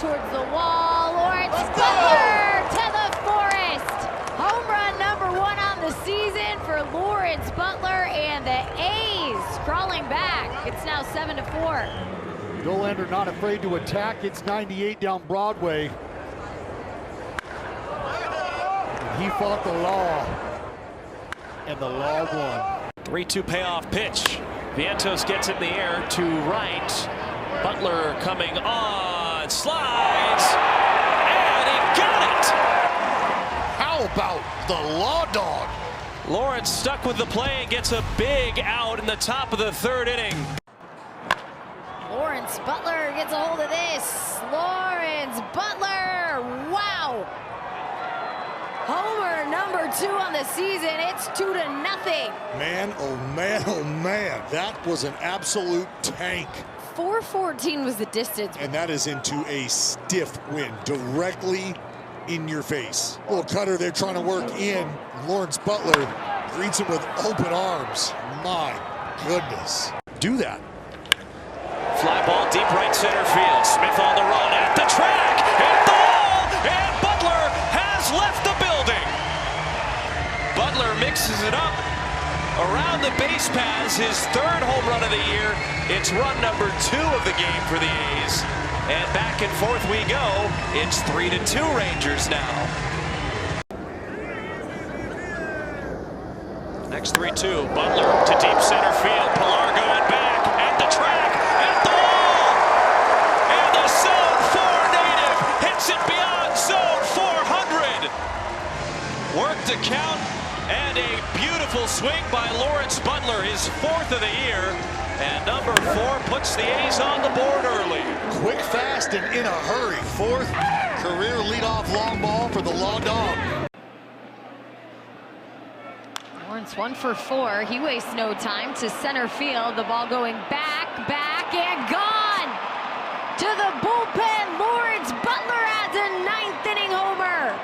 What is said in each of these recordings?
towards the wall. Lawrence Butler to the forest. Home run number 1 on the season for Lawrence Butler, and the A's crawling back. It's now 7-4. Dollander not afraid to attack. It's 98 down Broadway. He fought the law, and the law won. 3-2 payoff pitch. Vientos gets in the air to right. Butler coming on, slides, and he got it! How about the law dog? Lawrence stuck with the play and gets a big out in the top of the 3rd inning. Lawrence Butler gets a hold of this. Lawrence Butler, wow! Homer number 2 on the season. It's 2-0. Man, oh man, that was an absolute tank. 414 was the distance. And that is into a stiff wind, directly in your face. Little cutter they're trying to work in. Lawrence Butler greets him with open arms. My goodness. Do that. Fly ball deep right center field. Smith on the run at the track, hit the wall, and Butler has left the building. Butler mixes it up around the base paths, his 3rd home run of the year. It's run number 2 of the game for the A's. And back and forth we go. It's 3-2 Rangers now. Next 3-2, Butler to deep center field. Pilar going back at the track, at the wall. And the Zone 4 native hits it beyond Zone 400. Worked to count, and a beautiful swing by Lawrence Butler, his 4th of the year. And number 4 puts the A's on the board early. Quick, fast, and in a hurry. 4th career leadoff long ball for the Law Dog. Lawrence 1 for 4. He wastes no time to center field. The ball going back, and gone! To the bullpen, Lawrence Butler adds a 9th inning homer.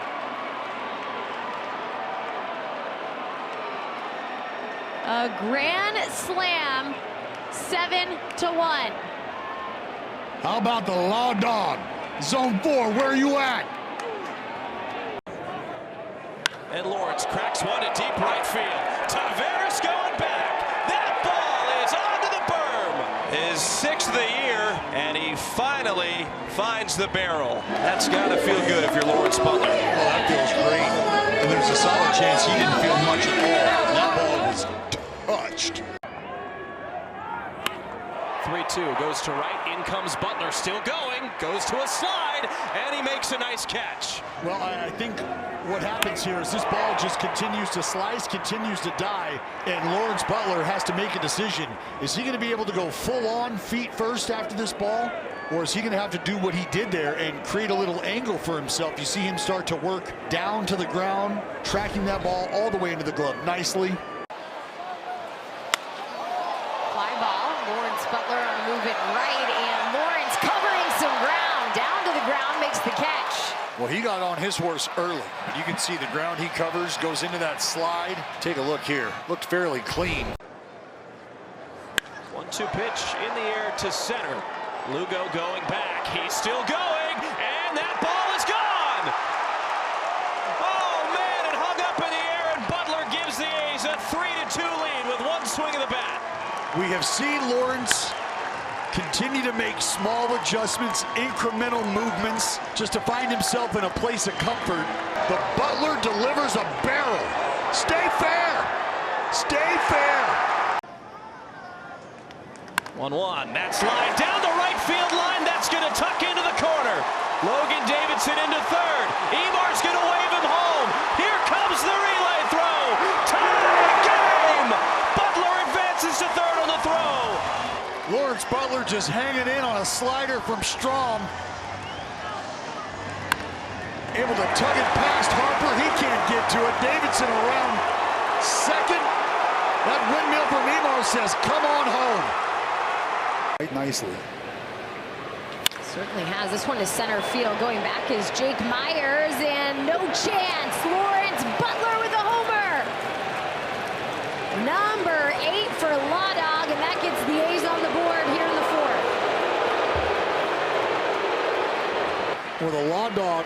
A grand slam, 7-1. How about the Law Dog? Zone 4, where are you at? And Lawrence cracks one to deep right field. Taveras going back. That ball is onto the berm. His 6th of the year, and he finally finds the barrel. That's got to feel good if you're Lawrence Butler. Well, that feels great. And there's a solid chance he didn't feel much at all. That ball was touched. 3-2 goes to right. In comes Butler, still going. Goes to a slide, and he makes a nice catch. Well, I think what happens here is this ball just continues to slice, continues to die, and Lawrence Butler has to make a decision. Is he going to be able to go full-on feet first after this ball, or is he going to have to do what he did there and create a little angle for himself? You see him start to work down to the ground, tracking that ball all the way into the glove nicely. Fly ball, Lawrence Butler on the move it right, and Lawrence covering some ground. Down to the ground, makes the catch. Well, he got on his horse early. You can see the ground he covers, goes into that slide. Take a look here. Looked fairly clean. 1-2 pitch in the air to center. Lugo going back. He's still going, and that ball is gone. Oh, man, it hung up in the air, and Butler gives the A's a 3-2 lead with 1 swing of the bat. We have seen Lawrence continue to make small adjustments, incremental movements, just to find himself in a place of comfort. But Butler delivers a barrel. Stay fair. Stay fair. 1-1. That slide down the right field line. That's going to tuck into the corner. Logan Davidson into 3rd. Emar's going to wave him home. Here comes the relay throw. Tie game. Butler advances to 3rd on the throw. Lawrence Butler just hanging in on a slider from Strom. Able to tug it past Harper. He can't get to it. Davidson around 2nd. That windmill from Emar says, come on home. Right nicely. Certainly has. This one to center field. Going back is Jake Myers, and no chance. Lawrence Butler with a homer. Number 8 for Law Dog, and that gets the A's on the board here in the 4th. Well, the Law Dog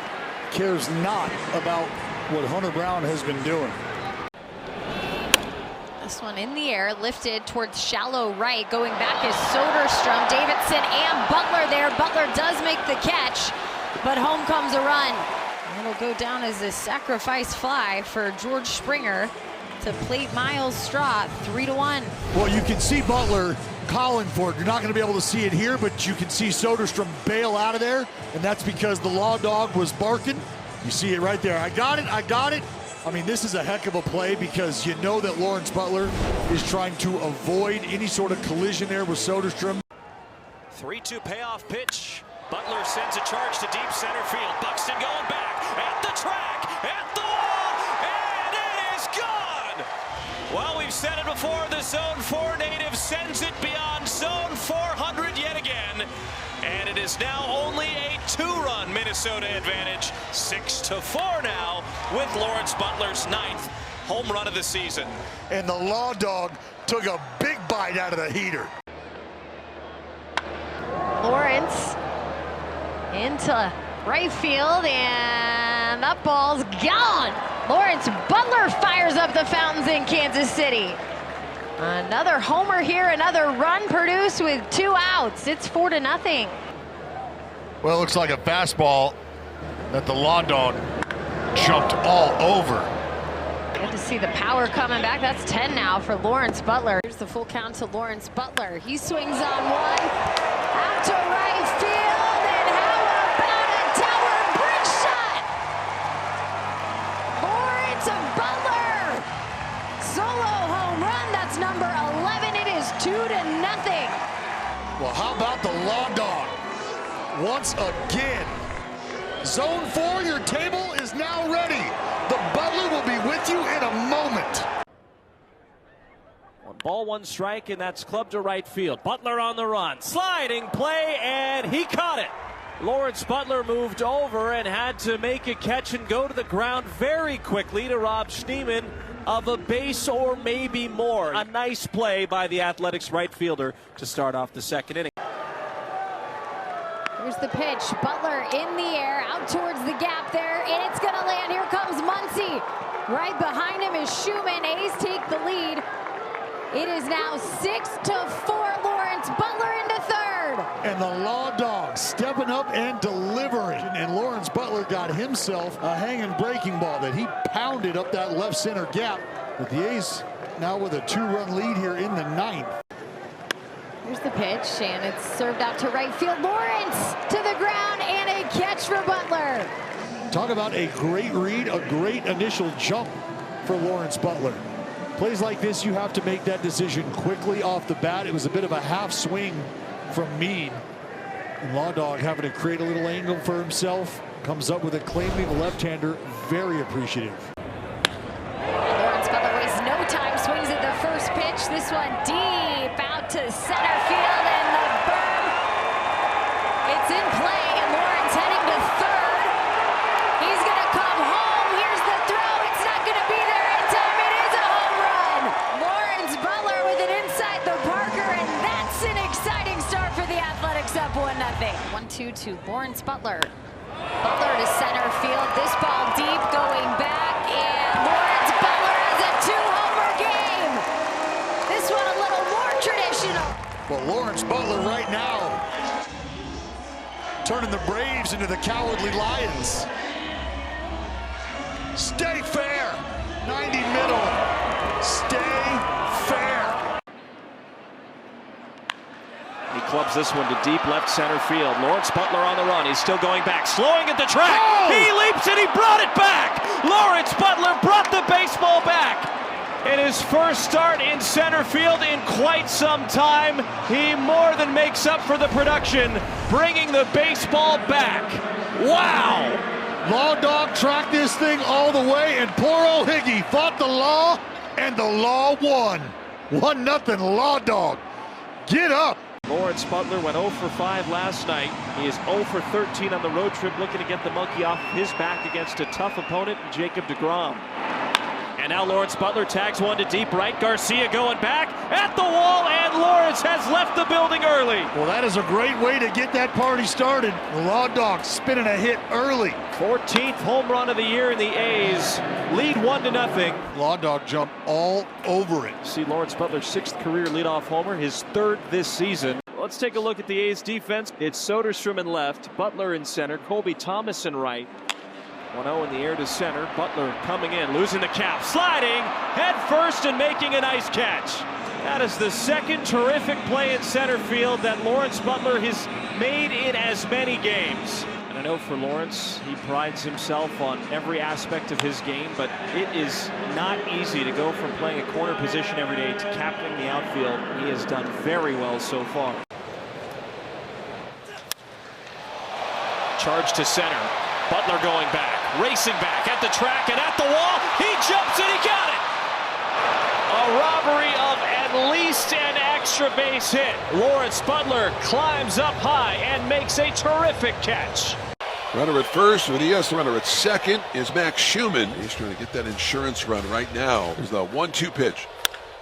cares not about what Hunter Brown has been doing. This one in the air, lifted towards shallow right. Going back is Soderstrom, Davidson, and Butler there. Butler does make the catch, but home comes a run. It'll go down as a sacrifice fly for George Springer to plate Miles Straw, 3-1. Well, you can see Butler calling for it. You're not going to be able to see it here, but you can see Soderstrom bail out of there, and that's because the Law Dog was barking. You see it right there. I got it, I got it. I mean, this is a heck of a play because you know that Lawrence Butler is trying to avoid any sort of collision there with Soderstrom. 3-2 payoff pitch. Butler sends a charge to deep center field. Buxton going back at the track, at the wall, and it is gone! Well, we've said it before, the Zone 4 native sends it beyond Zone 400 yet again. And it is now only a 2-run Minnesota advantage, 6-4 now, with Lawrence Butler's 9th home run of the season. And the Law Dog took a big bite out of the heater. Lawrence into right field, and that ball's gone. Lawrence Butler fires up the fountains in Kansas City. Another homer here, another run produced with 2 outs. It's 4-0. Well, it looks like a fastball that the Law Dog jumped all over. Good to see the power coming back. That's 10 now for Lawrence Butler. Here's the full count to Lawrence Butler. He swings on one, out to right field, and how about a tower bridge shot? Lawrence Butler, solo home run. That's number 11. It is 2-0. Well, how about the Law Dog? Once again, Zone 4, your table is now ready. The Butler will be with you in a moment. 1 ball, 1 strike, and that's clubbed to right field. Butler on the run, sliding play, and he caught it. Lawrence Butler moved over and had to make a catch and go to the ground very quickly to rob Schneemann of a base or maybe more. A nice play by the Athletics right fielder to start off the second inning. Here's the pitch. Butler in the air, out towards the gap there, and it's going to land. Here comes Muncy. Right behind him is Schumann. A's take the lead. It is now 6-4. Lawrence Butler into third. And the Law Dog stepping up and delivering. And Lawrence Butler got himself a hanging breaking ball that he pounded up that left center gap. But the A's now with a 2-run lead here in the 9th. Here's the pitch, and it's served out to right field. Lawrence to the ground, and a catch for Butler. Talk about a great read, a great initial jump for Lawrence Butler. Plays like this, you have to make that decision quickly off the bat. It was a bit of a half swing from Meade. And Law Dog having to create a little angle for himself. Comes up with a claiming left-hander, very appreciative. Lawrence Butler wastes no time, swings at the first pitch. This one deep out to center field, and the berm. It's in play, and Lawrence heading to third. He's going to come home. Here's the throw. It's not going to be there in time. It is a home run. Lawrence Butler with an inside the Parker, and that's an exciting start for the Athletics, up 1-0. 1-2 to Lawrence Butler. Butler to center field. This ball deep, going back, and Lawrence Butler has a 2-homer game. This one a little more traditional. Well, Lawrence Butler right now turning the Braves into the Cowardly Lions. Stay fair. 90 middle. Stay fair. He clubs this one to deep left center field. Lawrence Butler on the run. He's still going back, slowing at the track. Oh! He leaps and he brought it back. Lawrence Butler brought the baseball back. In his first start in center field in quite some time, he more than makes up for the production, bringing the baseball back. Wow! Law Dog tracked this thing all the way, and poor old Higgy fought the law, and the law won. 1-0 Law Dog. Get up! Lawrence Butler went 0 for 5 last night. He is 0 for 13 on the road trip, looking to get the monkey off his back against a tough opponent, Jacob deGrom. And now Lawrence Butler tags one to deep right. Garcia going back at the wall, and Lawrence Lawrence has left the building early. Well, that is a great way to get that party started. The Law Dog spinning a hit early. 14th home run of the year in the A's. Lead 1-0. Law Dog jumped all over it. See Lawrence Butler's 6th career leadoff homer, his 3rd this season. Let's take a look at the A's defense. It's Soderstrom in left, Butler in center, Colby Thomas in right. 1-0 in the air to center. Butler coming in, losing the cap, sliding head first and making a nice catch. That is the 2nd terrific play in center field that Lawrence Butler has made in as many games. And I know for Lawrence, he prides himself on every aspect of his game, but it is not easy to go from playing a corner position every day to captaining the outfield. He has done very well so far. Charge to center. Butler going back, racing back at the track and at the wall. He jumps and he got it. A robbery of at least an extra base hit. Lawrence Butler climbs up high and makes a terrific catch. Runner at first, with the runner at second is Max Schumann. He's trying to get that insurance run right now. There's the 1-2 pitch.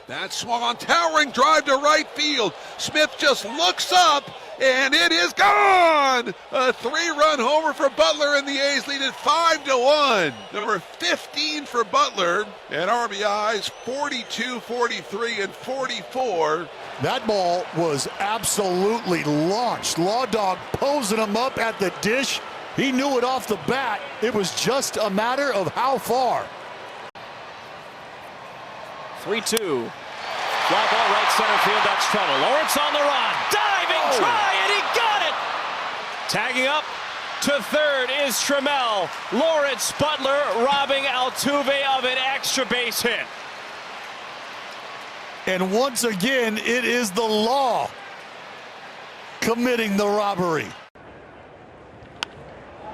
That swung on, towering drive to right field. Smith just looks up, and it is gone! A 3-run homer for Butler, and the A's lead it 5-1. Number 15 for Butler, and RBIs 42, 43, and 44. That ball was absolutely launched. Law Dog posing him up at the dish. He knew it off the bat. It was just a matter of how far. 3-2. Fly ball right center field, that's trouble. Lawrence on the run, diving try, and he got it! Tagging up to third is Trammell. Lawrence Butler robbing Altuve of an extra base hit. And once again, it is the law committing the robbery.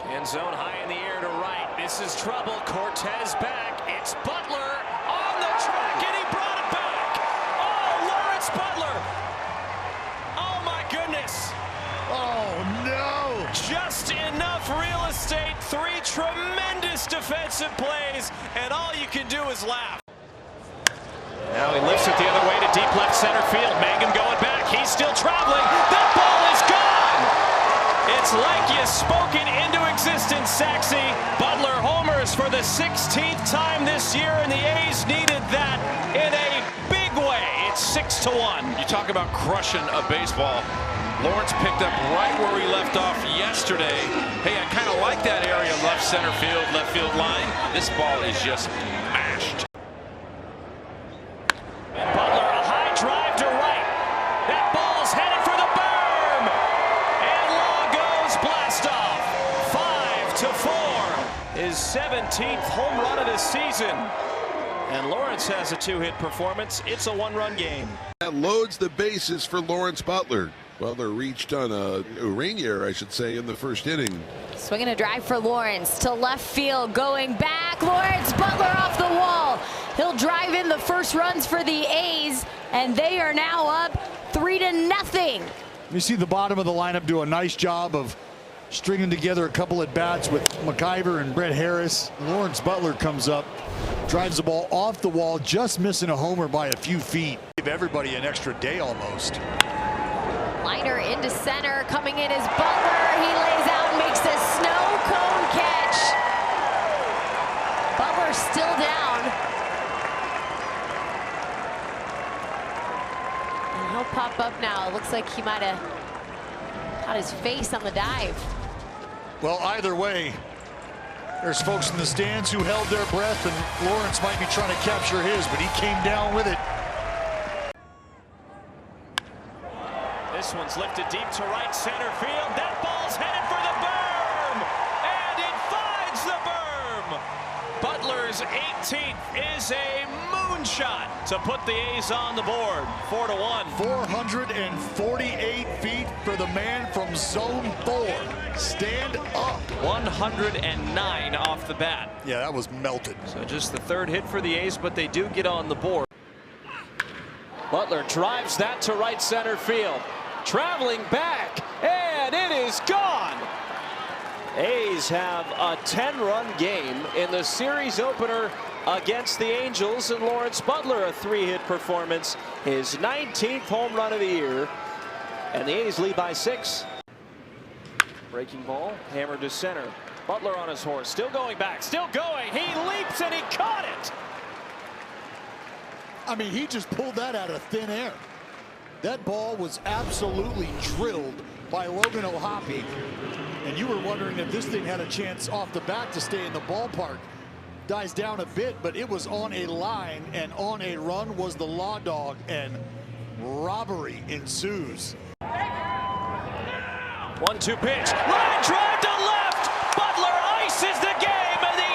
End zone high in the air to right. This is trouble. Cortez back. It's Butler on the track, and he brought it back. Oh, Lawrence Butler. Oh, my goodness. Oh, no. Just enough real estate. 3 tremendous defensive plays, and all you can do is laugh. Now he lifts it the other way to deep left center field. Mangum going back. He's still traveling. That ball is gone. It's like you spoke it into existence, Saxy. Butler homers for the 16th time this year, and the A's needed that in a big way. It's 6-1. You talk about crushing a baseball. Lawrence picked up right where he left off yesterday. Hey, I kind of like that area, left center field, left field line. This ball is just mashed. And Butler, a high drive to right. That ball's headed for the berm. And Law goes blast off. 5-4. His 17th home run of the season. And Lawrence has a 2-hit performance. It's a 1-run game. That loads the bases for Lawrence Butler. Butler reached on a rain error, I should say, in the first inning. Swinging a drive for Lawrence to left field, going back. Lawrence Butler off the wall. He'll drive in the first runs for the A's, and they are now up 3-0. You see the bottom of the lineup do a nice job of stringing together a couple at bats with McIver and Brett Harris. Lawrence Butler comes up, drives the ball off the wall, just missing a homer by a few feet. Give everybody an extra day almost. Liner into center, coming in is Butler. He lays out and makes a snow cone catch. Butler still down. And he'll pop up now. It looks like he might have got his face on the dive. Well, either way, there's folks in the stands who held their breath, and Lawrence might be trying to capture his, but he came down with it. This one's lifted deep to right center field. That ball's headed for the berm, and it finds the berm. Butler's 18th is a moonshot to put the A's on the board. 4-1. 448 feet for the man from Zone 4. Stand up. 109 off the bat. Yeah, that was melted. So just the 3rd hit for the A's, but they do get on the board. Butler drives that to right center field. Traveling back, and it is gone. A's have a 10-run game in the series opener against the Angels, and Lawrence Butler a 3-hit performance, his 19th home run of the year, and the A's lead by 6. Breaking ball, hammered to center. Butler on his horse, still going back, still going. He leaps and he caught it. I mean, he just pulled that out of thin air. That ball was absolutely drilled by Logan O'Hoppe. And you were wondering if this thing had a chance off the bat to stay in the ballpark. Dies down a bit, but it was on a line, and on a run was the Law Dog, and robbery ensues. 1-2 pitch, line drive to left. Butler ices the game, and the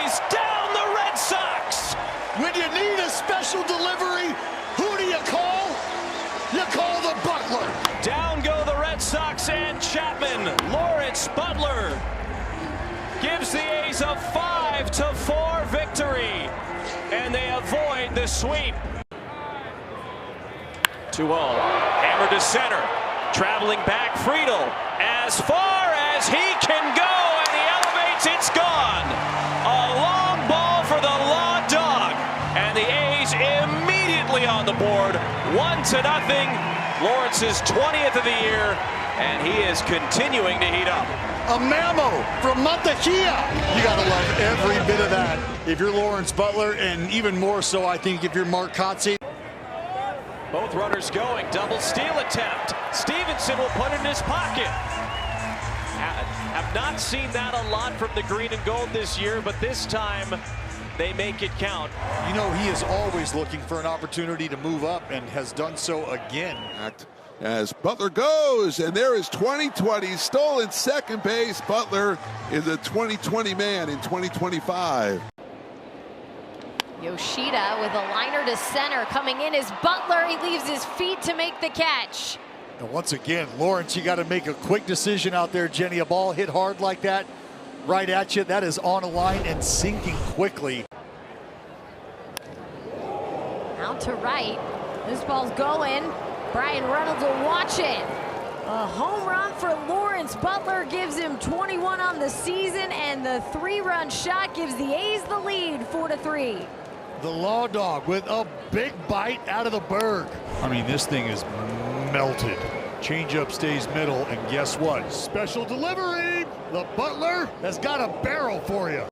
A's down the Red Sox. When you need a special delivery, who do you call? You call the Butler. Down go the Red Sox and Chapman. Lawrence Butler gives the A's a 5-4 victory, and they avoid the sweep. 2-0, hammered to center, traveling back Friedel as far as he can go, and he elevates, it's gone. A long ball for the Law Dog, and the A's immediately on the board, 1-0. Lawrence's 20th of the year, and he is continuing to heat up. A mammo from Montekia. You gotta love every bit of that if you're Lawrence Butler, and even more so, I think, if you're Mark Kotze. Both runners going, double steal attempt. Stevenson will put it in his pocket. Have not seen that a lot from the green and gold this year, but this time they make it count. You know, he is always looking for an opportunity to move up, and has done so again. As Butler goes, and there is 2020 stolen second base. Butler is a 2020 man in 2025. Yoshida with a liner to center. Coming in is Butler. He leaves his feet to make the catch. And once again, Lawrence, you got to make a quick decision out there, Jenny. A ball hit hard like that, right at you, that is on a line and sinking quickly. Out to right. This ball's going. Brian Reynolds will watch it. A home run for Lawrence Butler gives him 21 on the season, and the 3-run shot gives the A's the lead, 4-3. The Law Dog with a big bite out of the Berg. I mean, this thing is melted. Changeup stays middle, and guess what? Special delivery. The Butler has got a barrel for you.